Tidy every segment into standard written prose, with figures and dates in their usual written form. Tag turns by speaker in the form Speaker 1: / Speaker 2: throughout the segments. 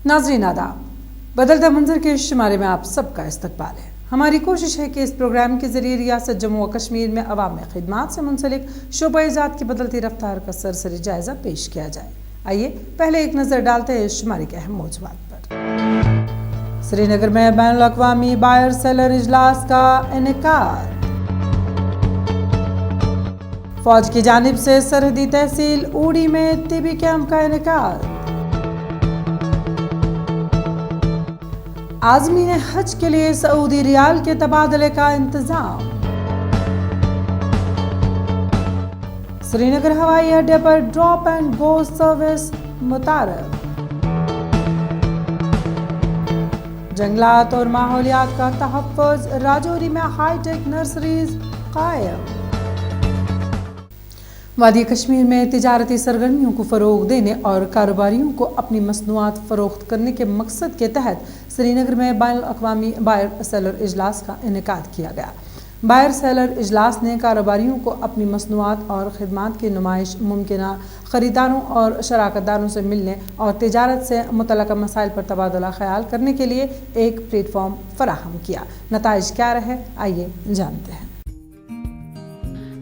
Speaker 1: ناظرین آداب، بدلتا منظر کے شمارے میں آپ سب کا استقبال ہے۔ ہماری کوشش ہے کہ اس پروگرام کے ذریعے ریاست جموں و کشمیر میں عوام میں خدمات سے منسلک شعبہ ذات کی بدلتی رفتار کا سرسری جائزہ پیش کیا جائے۔ آئیے پہلے ایک نظر ڈالتے ہیں اس شمارے کے اہم موضوعات پر۔ سری نگر میں بین الاقوامی بائر سیلر اجلاس کا انعقاد۔ فوج کی جانب سے سرحدی تحصیل اوڑی میں طبی کیمپ کا انعقاد۔ عازمین حج کے لیے سعودی ریال کے تبادلے کا انتظام۔ سری نگر ہوائی اڈے پر ڈراپ اینڈ گو سروس متعارف۔ جنگلات اور ماحولیات کا تحفظ، راجوری میں ہائی ٹیک نرسریز قائم۔ وادی کشمیر میں تجارتی سرگرمیوں کو فروغ دینے اور کاروباریوں کو اپنی مصنوعات فروخت کرنے کے مقصد کے تحت سری نگر میں بین الاقوامی بائر سیلر اجلاس کا انعقاد کیا گیا۔ بائر سیلر اجلاس نے کاروباریوں کو اپنی مصنوعات اور خدمات کی نمائش، ممکنہ خریداروں اور شراکت داروں سے ملنے اور تجارت سے متعلقہ مسائل پر تبادلہ خیال کرنے کے لیے ایک پلیٹ فارم فراہم کیا۔ نتائج کیا رہے، آئیے جانتے ہیں۔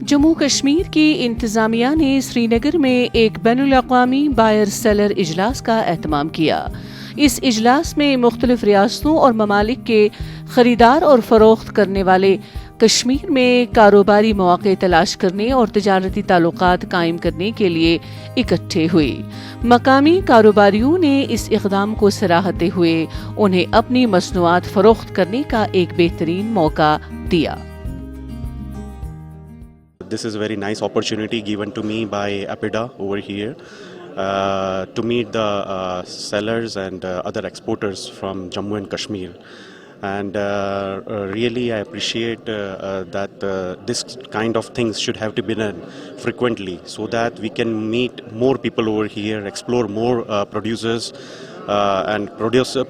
Speaker 2: جموں کشمیر کی انتظامیہ نے سری نگر میں ایک بین الاقوامی بائر سیلر اجلاس کا اہتمام کیا۔ اس اجلاس میں مختلف ریاستوں اور ممالک کے خریدار اور فروخت کرنے والے کشمیر میں کاروباری مواقع تلاش کرنے اور تجارتی تعلقات قائم کرنے کے لیے اکٹھے ہوئے۔ مقامی کاروباریوں نے اس اقدام کو سراہتے ہوئے انہیں اپنی مصنوعات فروخت کرنے کا ایک بہترین موقع دیا۔
Speaker 3: This is a very nice opportunity given to me by APIDA over here to meet the sellers and other exporters from Jammu and Kashmir. And really I appreciate that this kind of things should have to be done frequently so that we can meet more people over here, explore more producers and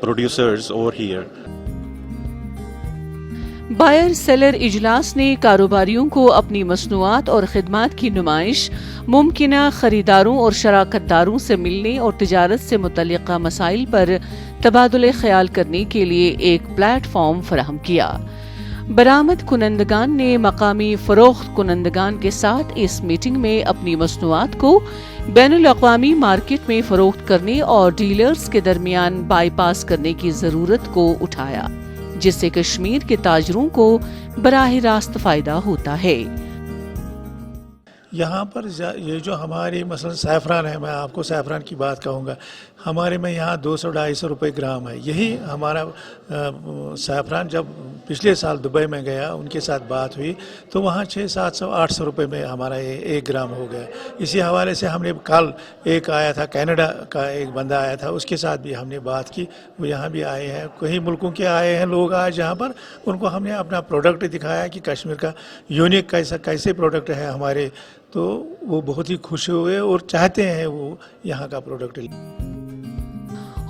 Speaker 3: producers over here.
Speaker 2: Buyer seller اجلاس نے کاروباریوں کو اپنی مصنوعات اور خدمات کی نمائش، ممکنہ خریداروں اور شراکت داروں سے ملنے اور تجارت سے متعلقہ مسائل پر تبادلہ خیال کرنے کے لیے ایک پلیٹ فارم فراہم کیا۔ برآمد کنندگان نے مقامی فروخت کنندگان کے ساتھ اس میٹنگ میں اپنی مصنوعات کو بین الاقوامی مارکیٹ میں فروخت کرنے اور ڈیلرز کے درمیان بائی پاس کرنے کی ضرورت کو اٹھایا، جس سے کشمیر کے تاجروں کو براہ راست فائدہ ہوتا ہے۔
Speaker 4: یہاں پر یہ جو ہماری مثلا سیفران ہے، میں آپ کو سیفران کی بات کہوں گا، ہمارے میں یہاں 200-250 روپے گرام ہے۔ یہی ہمارا سیفران جب پچھلے سال دبئی میں گیا، ان کے ساتھ بات ہوئی تو وہاں 600-700-800 روپے میں ہمارا یہ 1 گرام ہو گیا۔ اسی حوالے سے ہم نے کل ایک آیا تھا کینیڈا کا ایک بندہ آیا تھا، اس کے ساتھ بھی ہم نے بات کی، وہ یہاں بھی آئے ہیں، کئی ملکوں کے آئے ہیں لوگ آج یہاں پر، ان کو ہم نے اپنا پروڈکٹ دکھایا کہ کشمیر کا یونیک کیسے پروڈکٹ ہے ہمارے، تو وہ بہت ہی خوش ہوئے اور چاہتے ہیں وہ یہاں کا پروڈکٹ۔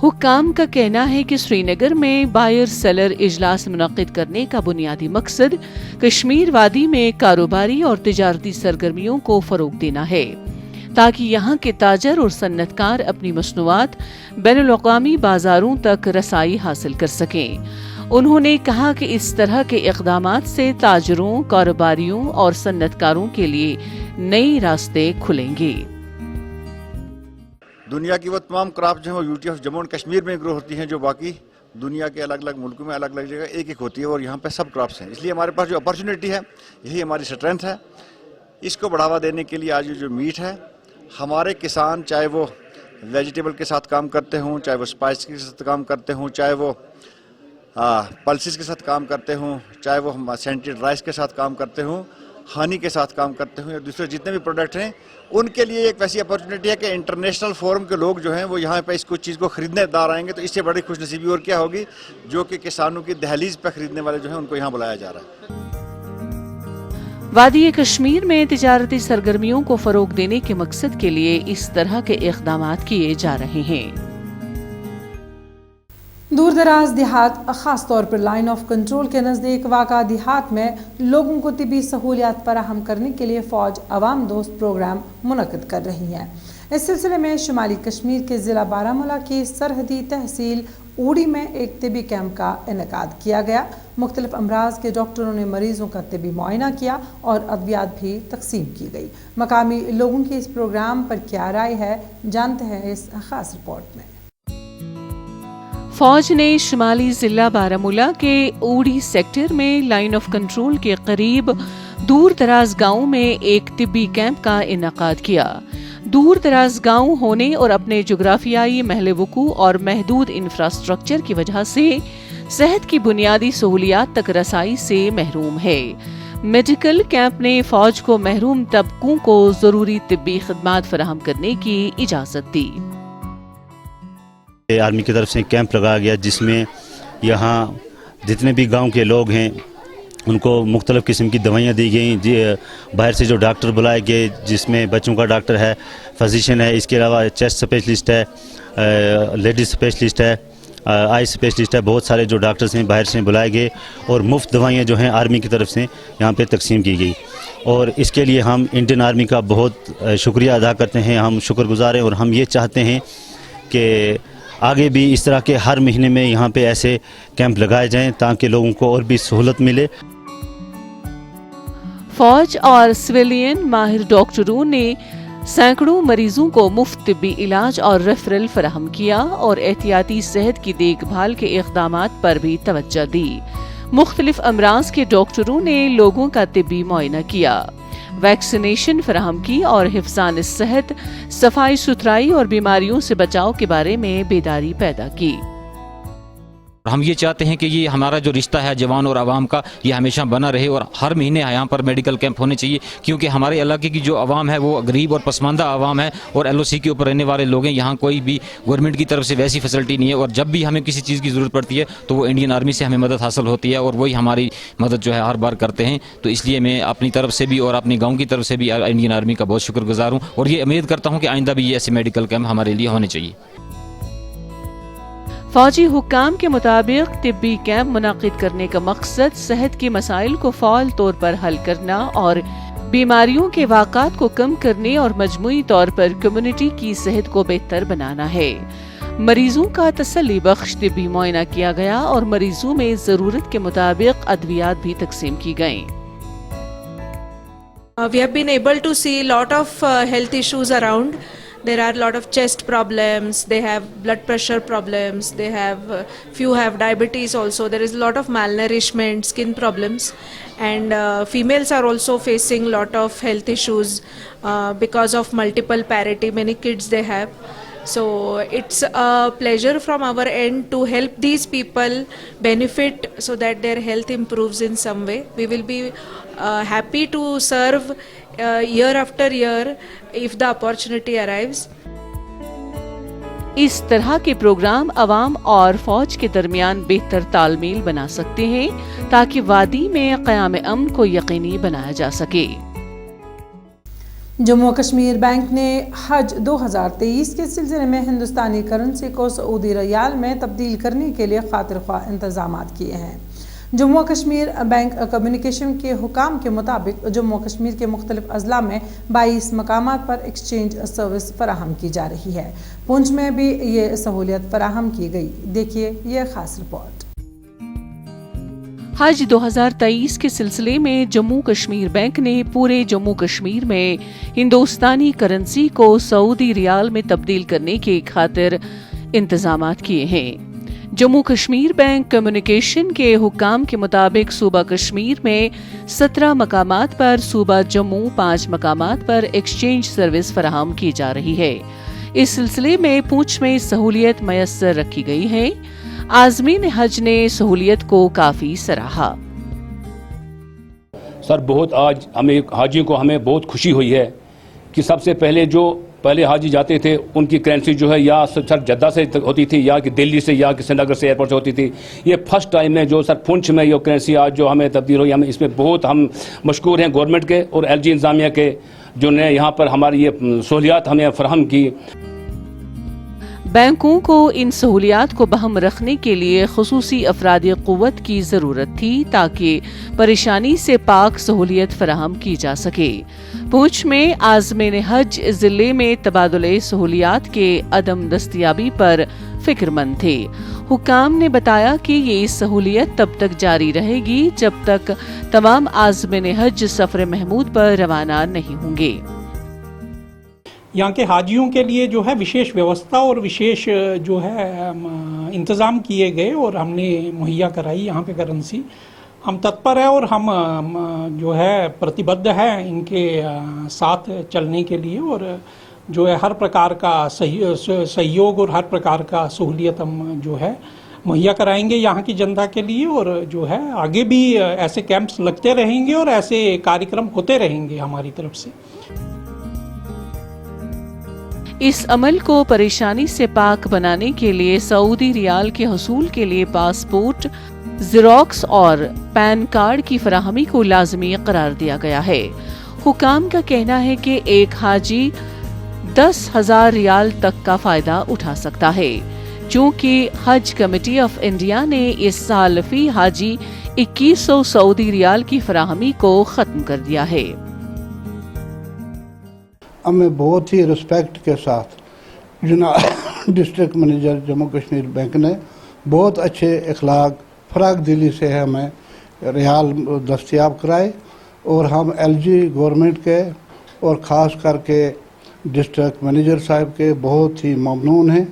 Speaker 2: حکام کا کہنا ہے کہ سری نگر میں بائر سیلر اجلاس منعقد کرنے کا بنیادی مقصد کشمیر وادی میں کاروباری اور تجارتی سرگرمیوں کو فروغ دینا ہے، تاکہ یہاں کے تاجر اور صنعت کار اپنی مصنوعات بین الاقوامی بازاروں تک رسائی حاصل کر سکیں۔ انہوں نے کہا کہ اس طرح کے اقدامات سے تاجروں، کاروباریوں اور صنعت کاروں کے لیے نئی راستے کھلیں گے۔
Speaker 5: دنیا کی وہ تمام کراپس جو ہیں وہ unity of Jammu and Kashmir میں گرو ہوتی ہیں، جو باقی دنیا کے الگ الگ ملکوں میں الگ الگ جگہ ایک ہوتی ہے، اور یہاں پہ سب کراپس ہیں۔ اس لیے ہمارے پاس جو اپرچونیٹی ہے، یہی ہماری اسٹرینتھ ہے۔ اس کو بڑھاوا دینے کے لیے آج جو میٹ ہے، ہمارے کسان چاہے وہ ویجیٹیبل کے ساتھ کام کرتے ہوں، چاہے وہ اسپائس کے ساتھ کام کرتے ہوں، چاہے وہ پلسز کے ساتھ کام کرتے ہوں، چاہے وہ سینٹیڈ رائس کے ساتھ کام کرتے ہوں، ہانی کے ساتھ کام کرتے ہوں، یا دوسرے جتنے بھی پروڈکٹ ہیں، ان کے لیے ایک ویسی اپرچونیٹی ہے کہ انٹرنیشنل فورم کے لوگ جو ہیں وہ یہاں پہ اس کو چیز کو خریدنے دار آئیں گے، تو اس سے بڑی خوش نصیبی اور کیا ہوگی، جو کہ کسانوں کی دہلیز پہ خریدنے والے جو ہیں ان کو یہاں بلایا جا رہا ہے۔
Speaker 2: وادی کشمیر میں تجارتی سرگرمیوں کو فروغ دینے کے مقصد کے لیے اس طرح کے اقدامات کیے جا رہے ہیں۔
Speaker 1: دور دراز دیہات، خاص طور پر لائن آف کنٹرول کے نزدیک واقع دیہات میں لوگوں کو طبی سہولیات فراہم کرنے کے لیے فوج عوام دوست پروگرام منعقد کر رہی ہے۔ اس سلسلے میں شمالی کشمیر کے ضلع بارہمولہ کی سرحدی تحصیل اوڑی میں ایک طبی کیمپ کا انعقاد کیا گیا۔ مختلف امراض کے ڈاکٹروں نے مریضوں کا طبی معائنہ کیا اور ادویات بھی تقسیم کی گئی۔ مقامی لوگوں کی اس پروگرام پر کیا رائے ہے، جانتے ہیں اس خاص رپورٹ میں۔
Speaker 2: فوج نے شمالی ضلع بارہمولہ کے اوڑی سیکٹر میں لائن آف کنٹرول کے قریب دور دراز گاؤں میں ایک طبی کیمپ کا انعقاد کیا۔ دور دراز گاؤں ہونے اور اپنے جغرافیائی محل وقوع اور محدود انفراسٹرکچر کی وجہ سے صحت کی بنیادی سہولیات تک رسائی سے محروم ہے۔ میڈیکل کیمپ نے فوج کو محروم طبقوں کو ضروری طبی خدمات فراہم کرنے کی اجازت دی۔
Speaker 6: آرمی کی طرف سے کیمپ لگایا گیا جس میں یہاں جتنے بھی گاؤں کے لوگ ہیں ان کو مختلف قسم کی دوائیاں دی گئیں۔ باہر سے جو ڈاکٹر بلائے گئے جس میں بچوں کا ڈاکٹر ہے، فزیشین ہے، اس کے علاوہ چیسٹ اسپیشلسٹ ہے، لیڈیز اسپیشلسٹ ہے، آئی اسپیشلسٹ ہے، بہت سارے جو ڈاکٹرز ہیں باہر سے بلائے گئے اور مفت دوائیاں جو ہیں آرمی کی طرف سے یہاں پہ تقسیم کی گئی، اور اس کے لیے ہم انڈین آرمی کا بہت شکریہ ادا کرتے ہیں، ہم شکر گزار ہیں، اور ہم یہ چاہتے ہیں کہ آگے بھی اس طرح کے ہر مہینے میں یہاں پہ ایسے کیمپ لگائے جائیں تاکہ لوگوں کو اور بھی سہولت ملے۔
Speaker 2: فوج اور سویلین ماہر ڈاکٹروں نے سینکڑوں مریضوں کو مفت طبی علاج اور ریفرل فراہم کیا اور احتیاطی صحت کی دیکھ بھال کے اقدامات پر بھی توجہ دی۔ مختلف امراض کے ڈاکٹروں نے لوگوں کا طبی معائنہ کیا، ویکسینیشن فراہم کی اور حفظان صحت، صفائی ستھرائی اور بیماریوں سے بچاؤ کے بارے میں بیداری پیدا کی۔
Speaker 7: ہم یہ چاہتے ہیں کہ یہ ہمارا جو رشتہ ہے جوان اور عوام کا یہ ہمیشہ بنا رہے، اور ہر مہینے یہاں پر میڈیکل کیمپ ہونے چاہیے، کیونکہ ہمارے علاقے کی جو عوام ہے وہ غریب اور پسماندہ عوام ہے اور ایل او سی کے اوپر رہنے والے لوگ ہیں۔ یہاں کوئی بھی گورنمنٹ کی طرف سے ویسی فیسلٹی نہیں ہے، اور جب بھی ہمیں کسی چیز کی ضرورت پڑتی ہے تو وہ انڈین آرمی سے ہمیں مدد حاصل ہوتی ہے، اور وہی ہماری مدد جو ہے ہر بار کرتے ہیں۔ تو اس لیے میں اپنی طرف سے بھی اور اپنے گاؤں کی طرف سے بھی انڈین آرمی کا بہت شکر گزار ہوں، اور یہ امید کرتا ہوں کہ آئندہ بھی یہ ایسے میڈیکل کیمپ ہمارے لیے ہونے چاہیے۔
Speaker 2: فوجی حکام کے مطابق طبی کیمپ منعقد کرنے کا مقصد صحت کے مسائل کو فعال طور پر حل کرنا اور بیماریوں کے واقعات کو کم کرنے اور مجموعی طور پر کمیونٹی کی صحت کو بہتر بنانا ہے۔ مریضوں کا تسلی بخش طبی معائنہ کیا گیا اور مریضوں میں ضرورت کے مطابق ادویات بھی تقسیم کی گئیں۔
Speaker 8: We have been able to see a lot of health issues around. There are a lot of chest problems, they have blood pressure problems, they have few have diabetes also, there is a lot of malnourishment, skin problems, and females are also facing lot of health issues because of multiple parity, many kids they have. So it's a pleasure from our end to help these people benefit so that their health improves in some way. We will be happy to serve year after year if the opportunity arrives.
Speaker 2: اس طرح کے programme عوام اور فوج کے درمیان بہتر تال میل بنا سکتے ہیں تاکہ وادی میں قیام امن کو یقینی بنایا جا سکے۔
Speaker 1: جموں کشمیر بینک نے حج 2023 کے سلسلے میں ہندوستانی کرنسی کو سعودی ریال میں تبدیل کرنے کے لیے خاطر خواہ انتظامات کیے ہیں۔ جموں کشمیر بینک کمیونیکیشن کے حکام کے مطابق جموں کشمیر کے مختلف اضلاع میں 22 مقامات پر ایکسچینج سروس فراہم کی جا رہی ہے۔ پونچھ میں بھی یہ سہولیت فراہم کی گئی۔ دیکھیے یہ خاص رپورٹ۔
Speaker 2: حج 2023 کے سلسلے میں جموں کشمیر بینک نے پورے جموں کشمیر میں ہندوستانی کرنسی کو سعودی ریال میں تبدیل کرنے کی خاطر انتظامات کیے ہیں۔ جموں کشمیر بینک کمیونیکیشن کے حکام کے مطابق صوبہ کشمیر میں 17 مقامات پر، صوبہ جموں 5 مقامات پر ایکسچینج سروس فراہم کی جا رہی ہے۔ اس سلسلے میں پونچھ میں سہولیت میسر رکھی گئی ہے۔ عازمین حج نے سہولیت کو کافی سراہا۔
Speaker 9: سر بہت آج ہمیں حاجیوں کو ہمیں بہت خوشی ہوئی ہے کہ سب سے پہلے حاجی جاتے تھے ان کی کرنسی جو ہے یا سر جدہ سے ہوتی تھی یا کہ دلی سے یا کہ سری نگر سے ایئرپورٹ سے ہوتی تھی۔ یہ فرسٹ ٹائم ہے جو سر پونچھ میں یہ کرنسی آج جو ہمیں تبدیل ہوئی، ہمیں اس میں بہت ہم مشکور ہیں گورنمنٹ کے اور ایل جی انتظامیہ کے جو نے یہاں پر ہماری یہ سہولیات ہمیں فراہم کی۔
Speaker 2: बैंकों को इन सहूलियात को बहम रखने के लिए खुसूसी अफरादी क़ुव्वत की ज़रूरत थी ताकि परेशानी से पाक सहूलियत फराहम की जा सके। पूंछ में आज़मीन हज ज़िले में तबादुले सहूलियात के अदम दस्तयाबी पर फिक्रमंद थे। हुकाम ने बताया कि ये सहूलियत तब तक जारी रहेगी जब तक तमाम आज़मीन हज सफ़र महमूद पर रवाना नहीं होंगे।
Speaker 10: यहाँ के हाजियों के लिए जो है विशेष व्यवस्था और विशेष जो है इंतज़ाम किए गए और हमने मुहैया कराई यहाँ पे करेंसी। हम तत्पर है और हम जो है प्रतिबद्ध है इनके साथ चलने के लिए और जो है हर प्रकार का सहयोग और हर प्रकार का सहूलियत हम जो है मुहैया कराएंगे यहाँ की जनता के लिए और जो है आगे भी ऐसे कैंप्स लगते रहेंगे और ऐसे कार्यक्रम होते रहेंगे हमारी तरफ से।
Speaker 2: इस अमल को परेशानी से पाक बनाने के लिए सऊदी रियाल के हसूल के लिए पासपोर्ट, ज़ेरॉक्स और पैन कार्ड की फराहमी को लाजमी करार दिया गया है। हुकाम का कहना है कि एक हाजी 10,000 रियाल तक का फायदा उठा सकता है, चूँकि हज कमेटी ऑफ इंडिया ने इस साल फी हाजी 2100 सऊदी रियाल की फराहमी को ख़त्म कर दिया है।
Speaker 11: हमें बहुत ही रिस्पेक्ट के साथ district manager Jammu Kashmir bank ने बहुत अच्छे अखलाक फ़राग दिली से हमें रियाल दस्तयाब कराए और हम एलजी गवर्नमेंट के और ख़ास करके डिस्ट्रिक्ट मैनेजर साहब के बहुत ही ममनून हैं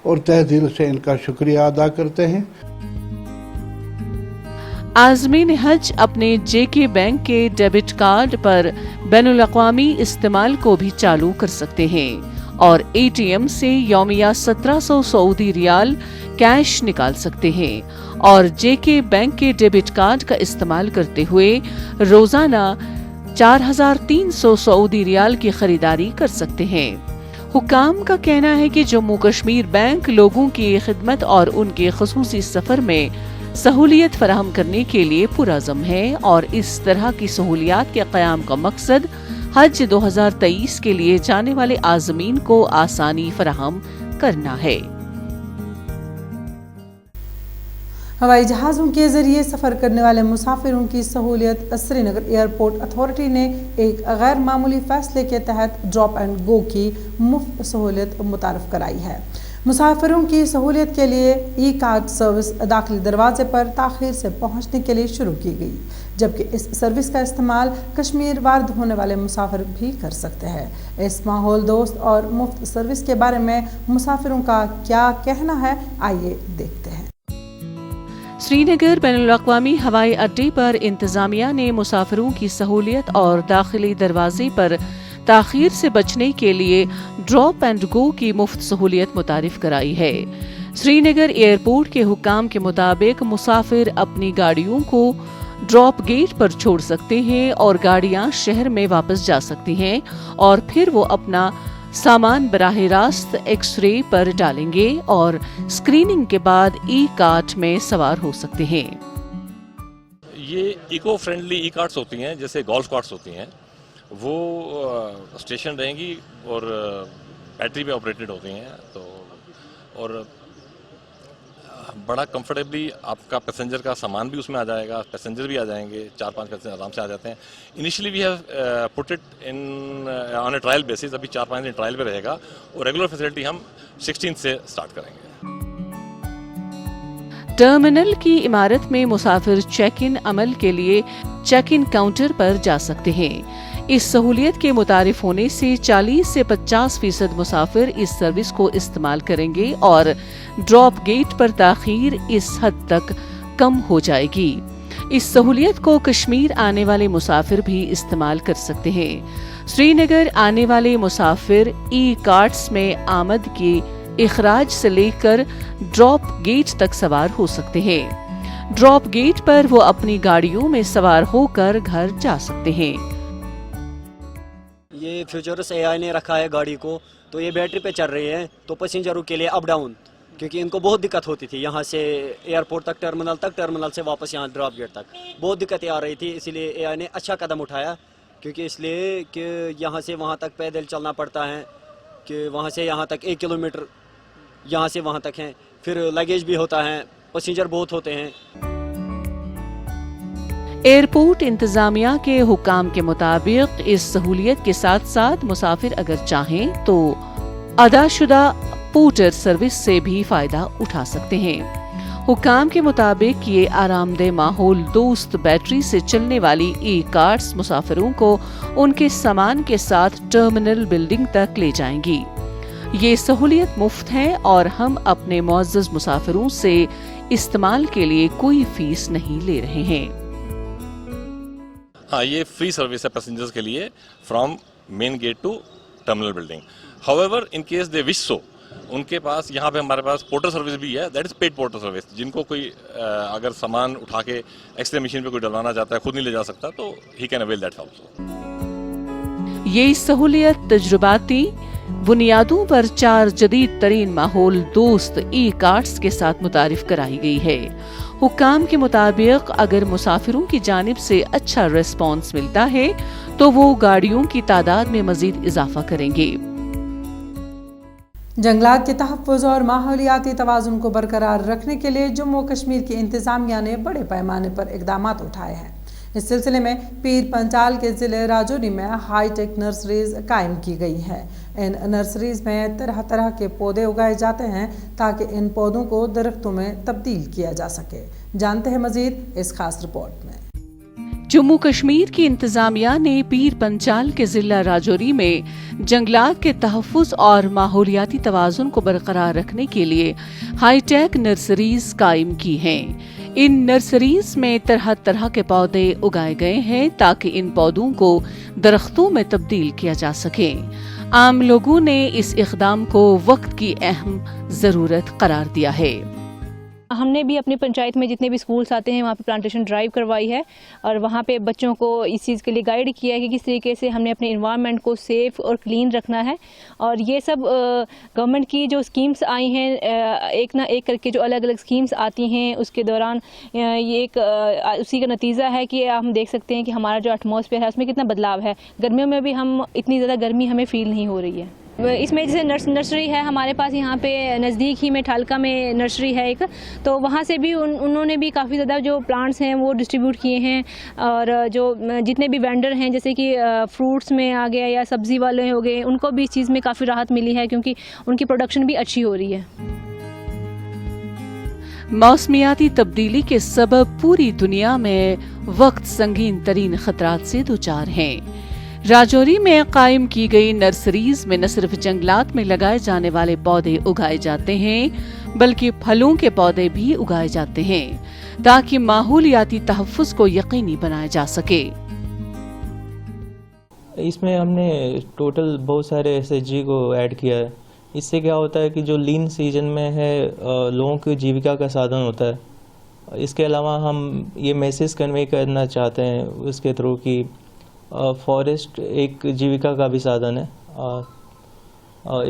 Speaker 11: और तहे दिल से इनका शुक्रिया अदा करते हैं।
Speaker 2: आज़मीन हज अपने जेके बैंक के डेबिट कार्ड पर बैनुल अक़वामी इस्तेमाल को भी चालू कर सकते हैं और एटीएम से यौमिया 1700 सऊदी रियाल कैश निकाल सकते हैं और जेके बैंक के डेबिट कार्ड का इस्तेमाल करते हुए रोजाना 4300 सऊदी रियाल की खरीदारी कर सकते हैं। हुकाम का कहना है कि जम्मू कश्मीर बैंक लोगों की खिदमत और उनके खुसूसी सफर में सहूलियत फराहम करने के लिए पुरज़म है और इस तरह की सहूलियात के क़याम का मकसद हज 2023 के लिए जाने वाले आज़मीन को आसानी फराहम करना है।
Speaker 1: हवाई जहाज़ों के जरिए सफ़र करने वाले मुसाफिरों की सहूलियत श्रीनगर एयरपोर्ट अथॉरिटी ने एक गैर मामूली फैसले के तहत ड्रॉप एंड गो की मुफ्त सहूलियत मुतारफ़ कराई है। मुसाफिरों की सहूलियत के लिए ई कार्ड सर्विस दाखिली दरवाजे पर ताख़ीर से पहुंचने के लिए शुरू की गई, जबकि इस सर्विस का इस्तेमाल कश्मीर वारद होने वाले मुसाफिर भी कर सकते हैं। इस माहौल दोस्त और मुफ्त सर्विस के बारे में मुसाफिरों का क्या कहना है, आइए देखते हैं।
Speaker 2: श्रीनगर बैनुल अक़वामी हवाई अड्डे पर इंतजामिया ने मुसाफिरों की सहूलियत और दाखिली दरवाजे पर ताख़ीर से बचने के लिए ड्रॉप एंड गो की मुफ्त सहूलियत मुतारिफ कराई है। श्रीनगर एयरपोर्ट के हुकाम के मुताबिक मुसाफिर अपनी गाड़ियों को ड्रॉप गेट पर छोड़ सकते हैं और गाड़ियां शहर में वापस जा सकती हैं और फिर वो अपना सामान बराह रास्त एक्सरे पर डालेंगे और स्क्रीनिंग के बाद ई कार्ट में सवार हो सकते हैं।
Speaker 12: ये इको फ्रेंडली ई कार्ट्स होती हैं, जैसे गोल्फ कार्ट्स होती हैं, वो स्टेशन रहेंगी और बैटरी पे ऑपरेटेड होती हैं, तो और बड़ा कंफर्टेबली आपका पैसेंजर का सामान भी उसमें आ जाएगा, पैसेंजर भी आ जाएंगे, 4-5 पैसेंजर आराम से आ जाते हैं। Initially we have put it in on a trial basis, अभी 4-5 दिन ट्रायल पे रहेगा और रेगुलर फैसिलिटी हम 16 से स्टार्ट करेंगे।
Speaker 2: टर्मिनल की इमारत में मुसाफिर चेक इन अमल के लिए चेक इन काउंटर पर जा सकते हैं। इस सहूलियत के मुतारिफ होने से 40 से 50% मुसाफिर इस सर्विस को इस्तेमाल करेंगे और ड्रॉप गेट पर ताख़ीर इस हद तक कम हो जाएगी। इस सहूलियत को कश्मीर आने वाले मुसाफिर भी इस्तेमाल कर सकते हैं। श्रीनगर आने वाले मुसाफिर ई कार्ट्स में आमद के इखराज से लेकर ड्रॉप गेट तक सवार हो सकते हैं। ड्रॉप गेट पर वो अपनी गाड़ियों में सवार होकर घर जा सकते हैं।
Speaker 13: ये फ्यूचर्स एआई ने रखा है गाड़ी को, तो ये बैटरी पे चल रही है, तो पैसेंजरों के लिए अप डाउन, क्योंकि इनको बहुत दिक्कत होती थी यहाँ से एयरपोर्ट तक, टर्मिनल से वापस यहाँ ड्रॉप गेट तक बहुत दिक्कतें आ रही थी। इसीलिए एआई ने अच्छा कदम उठाया, क्योंकि इसलिए कि यहाँ से वहाँ तक पैदल चलना पड़ता है, कि वहाँ से यहाँ तक 1 किलोमीटर यहाँ से वहाँ तक हैं, फिर लगेज भी होता है, पैसेंजर बहुत होते हैं।
Speaker 2: एयरपोर्ट इंतजामिया के हुकाम के मुताबिक इस सहूलियत के साथ साथ मुसाफिर अगर चाहें तो अदाशुदा पोर्टर सर्विस से भी फायदा उठा सकते हैं। हुकाम के मुताबिक ये आरामदेह माहौल दोस्त बैटरी से चलने वाली ई कार्स मुसाफिरों को उनके सामान के साथ टर्मिनल बिल्डिंग तक ले जाएंगी। ये सहूलियत मुफ्त है और हम अपने मुअज़्ज़ज़ मुसाफिरों से इस्तेमाल के लिए कोई फीस नहीं ले रहे हैं।
Speaker 12: हाँ, ये फ्री सर्विस है पैसेंजर्स के लिए from main gate to terminal building. However in case they wish so, उनके पास यहाँ पे हमारे पास पोर्टर सर्विस भी है, that is paid porter service. जिनको कोई अगर सामान उठा के एक्सरे मशीन पे कोई डलवाना चाहता है, खुद नहीं ले जा सकता, तो he can avail that also.
Speaker 2: ये सहूलियत तजुर्बाती बुनियादों पर 4 जदीद तरीन माहौल दोस्त ई कार्ड्स के साथ मुतारिफ कराई गई है। हुकाम के मुताबिक अगर मुसाफिरों की जानिब से अच्छा रिस्पॉन्स मिलता है तो वो गाड़ियों की तादाद में मजीद इजाफा करेंगे।
Speaker 1: जंगलात के तहफ़्फ़ुज़ और माहौलियाती तवाज़ुन को बरकरार रखने के लिए जम्मू कश्मीर की इंतज़ामिया ने बड़े पैमाने पर इक़दामात उठाए हैं। इस सिलसिले में पीर पंचाल के ज़िले राजौरी में हाईटेक नर्सरीज़ कायम की गई हैं। इन नर्सरीज़ में तरह तरह के पौधे उगाए जाते हैं ताकि इन पौधों को दरख्तों में तब्दील किया जा सके। जानते हैं मज़ीद इस खास रिपोर्ट में।
Speaker 2: जम्मू कश्मीर की इंतजामिया ने पीर पंचाल के जिला राजौरी में जंगलात के तहफ़्फ़ुज़ और माहौलियाती तवाज़ुन को बरकरार रखने के लिए हाईटेक नर्सरीज कायम की हैं। इन नर्सरीज में तरह तरह के पौधे उगाए गए हैं ताकि इन पौधों को दरख्तों में तब्दील किया जा सके। आम लोगों ने इस इक़दाम को वक्त की अहम ज़रूरत करार दिया है।
Speaker 14: हमने भी अपनी पंचायत में जितने भी स्कूल्स आते हैं वहाँ पे प्लांटेशन ड्राइव करवाई है और वहाँ पे बच्चों को इस चीज़ के लिए गाइड किया है कि किस तरीके से हमने अपने इन्वायरमेंट को सेफ़ और क्लीन रखना है। और ये सब गवर्नमेंट की जो स्कीम्स आई हैं, एक ना एक करके जो अलग अलग स्कीम्स आती हैं, उसके दौरान ये एक उसी का नतीजा है कि हम देख सकते हैं कि हमारा जो एटमॉस्फेयर है उसमें कितना बदलाव है। गर्मियों में भी हम इतनी ज़्यादा गर्मी हमें फ़ील नहीं हो रही है। इसमें जैसे नर्सरी है हमारे पास यहाँ पे नज़दीक ही में ठालका में नर्सरी है एक, तो वहाँ से भी उन्होंने भी काफ़ी ज़्यादा जो प्लांट्स हैं वो डिस्ट्रीब्यूट किए हैं। और जो जितने भी वेंडर हैं जैसे कि फ्रूट्स में आ गया या सब्ज़ी वाले हो गए, उनको भी इस चीज़ में काफ़ी राहत मिली है क्योंकि उनकी प्रोडक्शन भी अच्छी हो रही है।
Speaker 2: मौसमियाती तब्दीली के सबब पूरी दुनिया में वक्त संगीन तरीन खतरात से दुचार हैं। राजौरी में कायम की गई नर्सरीज में न सिर्फ जंगलात में लगाए जाने वाले पौधे उगाए जाते हैं बल्कि फलों के पौधे भी उगाए जाते हैं ताकि माहौलियाती तहफ़्फ़ुज़ को यकीनी बनाया जा सके।
Speaker 15: इसमें हमने टोटल बहुत सारे एसएचजी को ऐड किया है। इससे क्या होता है कि जो लीन सीजन में है लोगों की जीविका का साधन होता है। इसके अलावा हम ये मैसेज कन्वे करना चाहते हैं उसके थ्रू कि फॉरेस्ट एक जीविका का भी साधन है।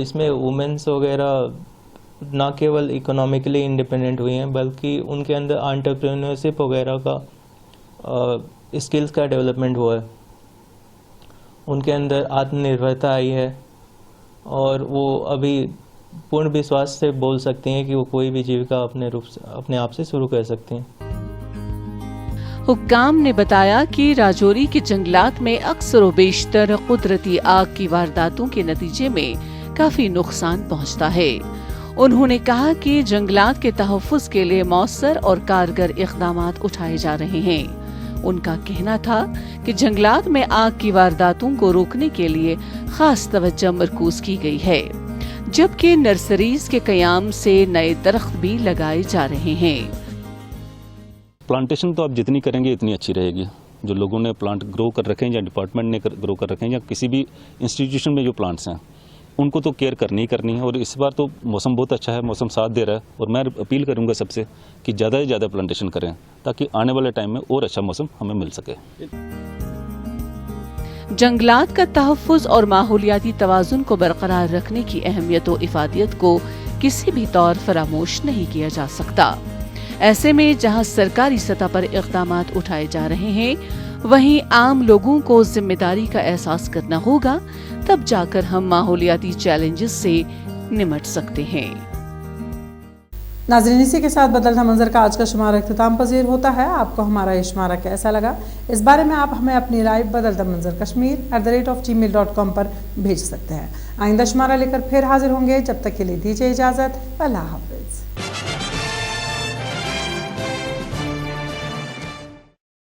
Speaker 15: इसमें वुमेन्स वगैरह ना केवल इकोनॉमिकली इंडिपेंडेंट हुई हैं बल्कि उनके अंदर एंटरप्रेन्योरशिप वगैरह का स्किल्स का डेवलपमेंट हुआ है। उनके अंदर आत्मनिर्भरता आई है और वो अभी पूर्ण विश्वास से बोल सकती हैं कि वो कोई भी जीविका अपने आप से शुरू कर सकती हैं।
Speaker 2: हुक्काम ने बताया कि राजौरी के जंगलात में अक्सर व बेशतर कुदरती आग की वारदातों के नतीजे में काफी नुकसान पहुंचता है। उन्होंने कहा कि जंगलात के तहफ़्फ़ुज़ के लिए मौसर और कारगर इक़दामात उठाए जा रहे हैं। उनका कहना था कि जंगलात में आग की वारदातों को रोकने के लिए खास तवज्जो मरकूज की गई है, जबकि नर्सरीज के क़याम से नए दरख्त भी लगाए जा रहे हैं।
Speaker 16: प्लांटेशन तो आप जितनी करेंगे इतनी अच्छी रहेगी। जो लोगों ने प्लांट ग्रो कर रखे हैं या डिपार्टमेंट ने ग्रो कर रखे हैं या किसी भी इंस्टीट्यूशन में जो प्लांट्स हैं उनको तो केयर करनी ही करनी है। और इस बार तो मौसम बहुत अच्छा है, मौसम साथ दे रहा है और मैं अपील करूंगा सबसे कि ज़्यादा से ज़्यादा प्लांटेशन करें ताकि आने वाले टाइम में और अच्छा मौसम हमें मिल सके।
Speaker 2: जंगलात का तहफ़्फ़ुज़ और माहौलियाती तवाज़ुन को बरकरार रखने की अहमियत और इफ़ादियत को किसी भी तौर फरामोश नहीं किया जा सकता। ऐसे में जहां सरकारी सतह पर इक़दामात उठाए जा रहे हैं वहीं आम लोगों को जिम्मेदारी का एहसास करना होगा, तब जाकर हम माहौलियाती चैलेंजेस से निमट सकते हैं।
Speaker 1: नाज़रीन, इसी के साथ बदलता मंजर का आज का शुमारा इख्तिताम पजीर होता है। आपको हमारा ये शुमारा कैसा लगा, इस बारे में आप हमें अपनी राय बदलता मंजर kashmir@gmail.com पर भेज सकते हैं। आइंदा शुमारा लेकर फिर हाजिर होंगे, जब तक के लिए दीजिए इजाज़त। अल्लाह हाफ़िज़।